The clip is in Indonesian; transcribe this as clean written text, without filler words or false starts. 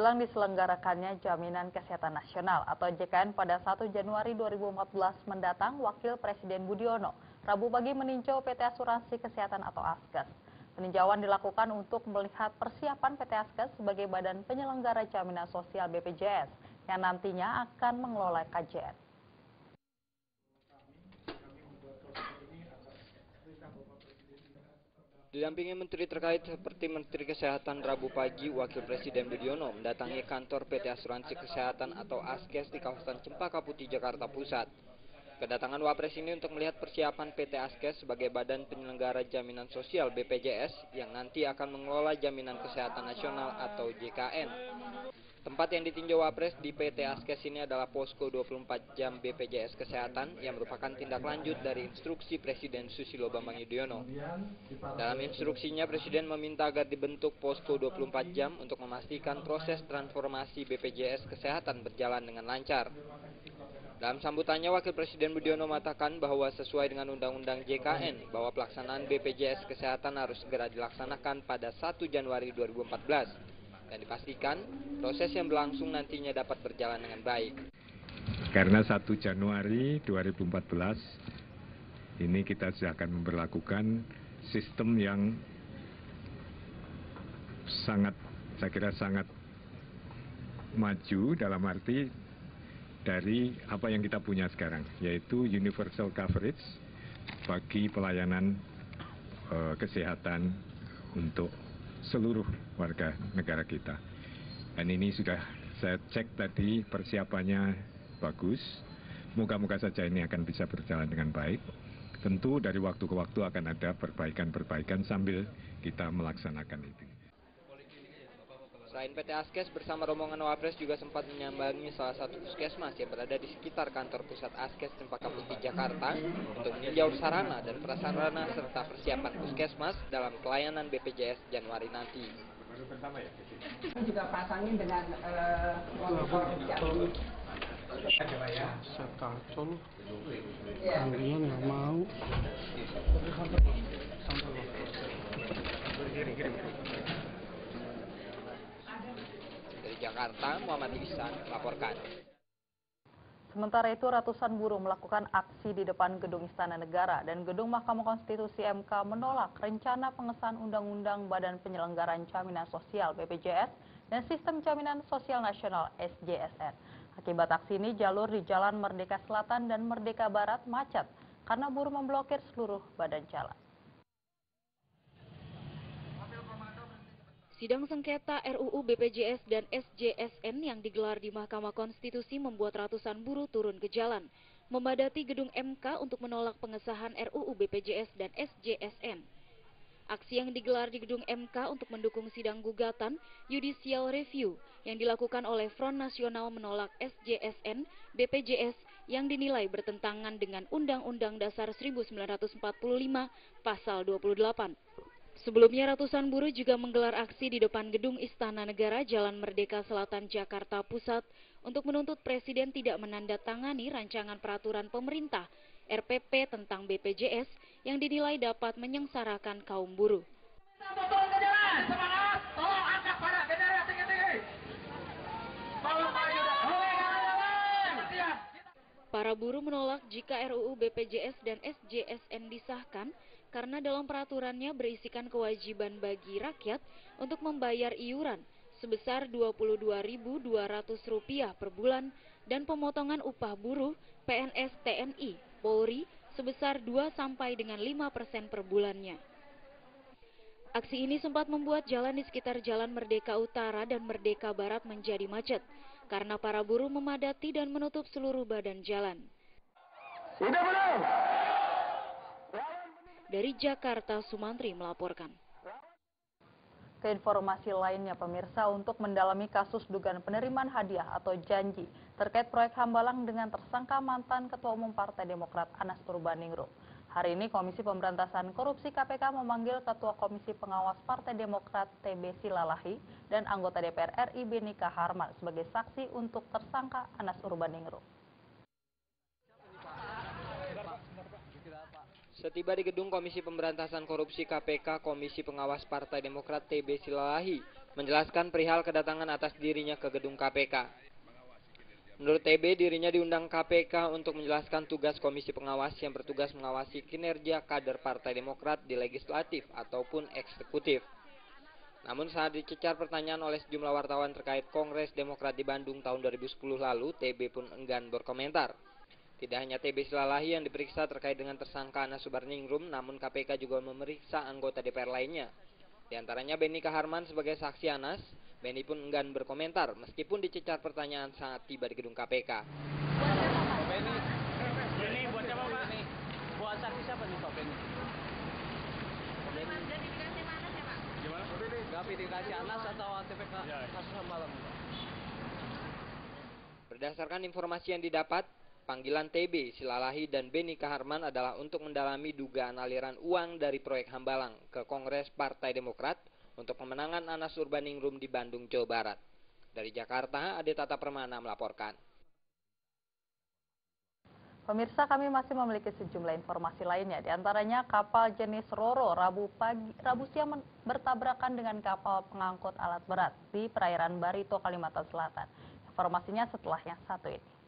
menjelang diselenggarakannya Jaminan Kesehatan Nasional atau JKN pada 1 Januari 2014 mendatang, Wakil Presiden Budiono Rabu pagi meninjau PT Asuransi Kesehatan atau Askes. Peninjauan dilakukan untuk melihat persiapan PT Askes sebagai badan penyelenggara jaminan sosial BPJS yang nantinya akan mengelola KJN. Didampingi menteri terkait seperti Menteri Kesehatan Rabu pagi, Wakil Presiden Budiono mendatangi kantor PT Asuransi Kesehatan atau Askes di kawasan Cempaka Putih, Jakarta Pusat. Kedatangan Wapres ini untuk melihat persiapan PT Askes sebagai badan penyelenggara jaminan sosial BPJS yang nanti akan mengelola Jaminan Kesehatan Nasional atau JKN. Tempat yang ditinjau Wapres di PT Askes ini adalah posko 24 jam BPJS Kesehatan yang merupakan tindak lanjut dari instruksi Presiden Susilo Bambang Yudhoyono. Dalam instruksinya, Presiden meminta agar dibentuk posko 24 jam untuk memastikan proses transformasi BPJS Kesehatan berjalan dengan lancar. Dalam sambutannya, Wakil Presiden Budiono mengatakan bahwa sesuai dengan Undang-Undang JKN, bahwa pelaksanaan BPJS Kesehatan harus segera dilaksanakan pada 1 Januari 2014. Dan dipastikan proses yang berlangsung nantinya dapat berjalan dengan baik. Karena 1 Januari 2014 ini kita sudah akan memperlakukan sistem yang saya kira sangat maju dalam arti dari apa yang kita punya sekarang, yaitu universal coverage bagi pelayanan kesehatan untuk seluruh warga negara kita. Dan ini sudah saya cek tadi, persiapannya bagus. Moga-moga saja ini akan bisa berjalan dengan baik. Tentu dari waktu ke waktu akan ada perbaikan-perbaikan sambil kita melaksanakan itu. Selain PT Askes, bersama rombongan Wapres juga sempat menyambangi salah satu puskesmas yang berada di sekitar kantor pusat Askes Cempaka Putih, Jakarta untuk meninjau sarana dan prasarana serta persiapan puskesmas dalam pelayanan BPJS Januari nanti. Juga pasangin dengan monitor jantung. Sekacau, kalian nggak mau. Dari Jakarta, Muhammad Ihsan melaporkan. Sementara itu, ratusan buruh melakukan aksi di depan Gedung Istana Negara dan Gedung Mahkamah Konstitusi MK menolak rencana pengesahan Undang-Undang Badan Penyelenggaraan Jaminan Sosial BPJS dan Sistem Jaminan Sosial Nasional SJSN. Akibat aksi ini, jalur di Jalan Merdeka Selatan dan Merdeka Barat macet karena buruh memblokir seluruh badan jalan. Sidang sengketa RUU BPJS dan SJSN yang digelar di Mahkamah Konstitusi membuat ratusan buruh turun ke jalan, memadati gedung MK untuk menolak pengesahan RUU BPJS dan SJSN. Aksi yang digelar di gedung MK untuk mendukung sidang gugatan Judicial Review yang dilakukan oleh Front Nasional menolak SJSN BPJS yang dinilai bertentangan dengan Undang-Undang Dasar 1945 Pasal 28. Sebelumnya, ratusan buruh juga menggelar aksi di depan Gedung Istana Negara Jalan Merdeka Selatan, Jakarta Pusat untuk menuntut Presiden tidak menandatangani rancangan peraturan pemerintah RPP tentang BPJS yang dinilai dapat menyengsarakan kaum buruh. Para buruh menolak jika RUU BPJS dan SJSN disahkan karena dalam peraturannya berisikan kewajiban bagi rakyat untuk membayar iuran sebesar Rp22.200 per bulan dan pemotongan upah buruh PNS TNI, Polri sebesar 2-5% per bulannya. Aksi ini sempat membuat jalan di sekitar Jalan Merdeka Utara dan Merdeka Barat menjadi macet karena para buruh memadati dan menutup seluruh badan jalan. Dari Jakarta, Sumantri melaporkan. Ke informasi lainnya, pemirsa, untuk mendalami kasus dugaan penerimaan hadiah atau janji terkait proyek Hambalang dengan tersangka mantan Ketua Umum Partai Demokrat Anas Urbaningrum. Hari ini Komisi Pemberantasan Korupsi KPK memanggil Ketua Komisi Pengawas Partai Demokrat TB Silalahi dan anggota DPR RI Beni Kaharman sebagai saksi untuk tersangka Anas Urbaningrum. Setiba di gedung Komisi Pemberantasan Korupsi KPK, Komisi Pengawas Partai Demokrat TB Silalahi menjelaskan perihal kedatangan atas dirinya ke gedung KPK. Menurut TB, dirinya diundang KPK untuk menjelaskan tugas komisi pengawas yang bertugas mengawasi kinerja kader Partai Demokrat di legislatif ataupun eksekutif. Namun saat dicecar pertanyaan oleh sejumlah wartawan terkait Kongres Demokrat di Bandung tahun 2010 lalu, TB pun enggan berkomentar. Tidak hanya TB Silalahi yang diperiksa terkait dengan tersangka Anas Urbaningrum, namun KPK juga memeriksa anggota DPR lainnya. Di antaranya Benny Kaharman sebagai saksi Anas. Benny pun enggan berkomentar meskipun dicecar pertanyaan saat tiba di gedung KPK. Benny buat siapa Pak? Buat saksi siapa nih Pak Benny? Dikasih mana sih Pak? Gimana? Gapi dikasih Anas atau TPK kasus Hambalang? Berdasarkan informasi yang didapat, panggilan TB, Silalahi, dan Benny Kaharman adalah untuk mendalami dugaan aliran uang dari proyek Hambalang ke Kongres Partai Demokrat untuk pemenangan Anas Urbaningrum di Bandung, Jawa Barat. Dari Jakarta, Ade Tata Permana melaporkan. Pemirsa, kami masih memiliki sejumlah informasi lainnya. Di antaranya kapal jenis Roro Rabu siang bertabrakan dengan kapal pengangkut alat berat di perairan Barito, Kalimantan Selatan. Informasinya setelah yang satu ini.